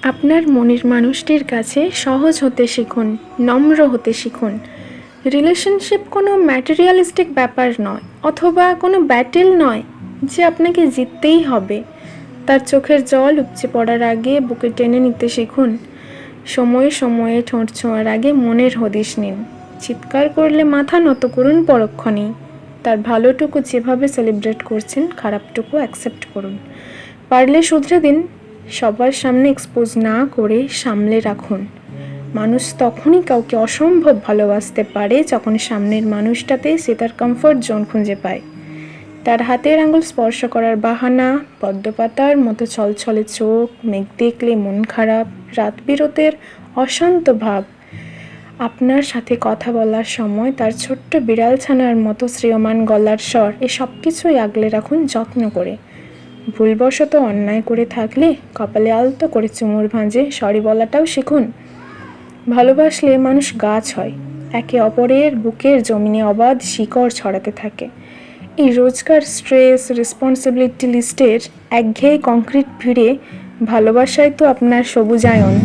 আপনার মনের মানুষটির কাছে সহজ হতে শিখুন, নম্র হতে শিখুন। রিলেশনশিপ কোনো ম্যাটেরিয়ালিস্টিক ব্যাপার নয়, অথবা কোনো ব্যাটেল নয় যে আপনাকে জিততেই হবে। তার চোখের জল উপচে পড়ার আগে বুকে টেনে নিতে শিখুন। সময়ে সময়ে ঠোঁট ছোঁয়ার আগে মনের হদিশ নিন। চিৎকার করলে মাথা নত করুন পরক্ষণেই। তার ভালোটুকু যেভাবে সেলিব্রেট করছেন, খারাপটুকু অ্যাকসেপ্ট করুন। পারলে শুধরে দিন, সবার সামনে এক্সপোজ না করে সামলে রাখুন। মানুষ তখনই কাউকে অসম্ভব ভালোবাসতে পারে যখন সামনের মানুষটাতে সে তার কমফর্ট জোন খুঁজে পায়। তার হাতের আঙুল স্পর্শ করার বাহানা, পদ্মপাতার মতো ছলছলে চোখ, মেঘ দেখলে মন খারাপ, রাত বিরতের অশান্ত ভাব, আপনার সাথে কথা বলার সময় তার ছোট্ট বিড়াল ছানার মতো শ্রেয়মান গলার স্বর, এ সব কিছুই আগলে রাখুন যত্ন করে। ভুলবশত অন্যায় করে থাকলে কপালে আলতো করে চুমুর ভাঁজে সরি বলাটাও শিখুন। ভালোবাসলে মানুষ গাছ হয়, একে অপরের বুকের জমিনে অবাধ শিকড় ছড়াতে থাকে। এই রোজকার স্ট্রেস, রেসপন্সিবিলিটি লিস্টের একঘেয়ে কংক্রিট ভিড়ে ভালোবাসায় তো আপনার সবুজায়ন।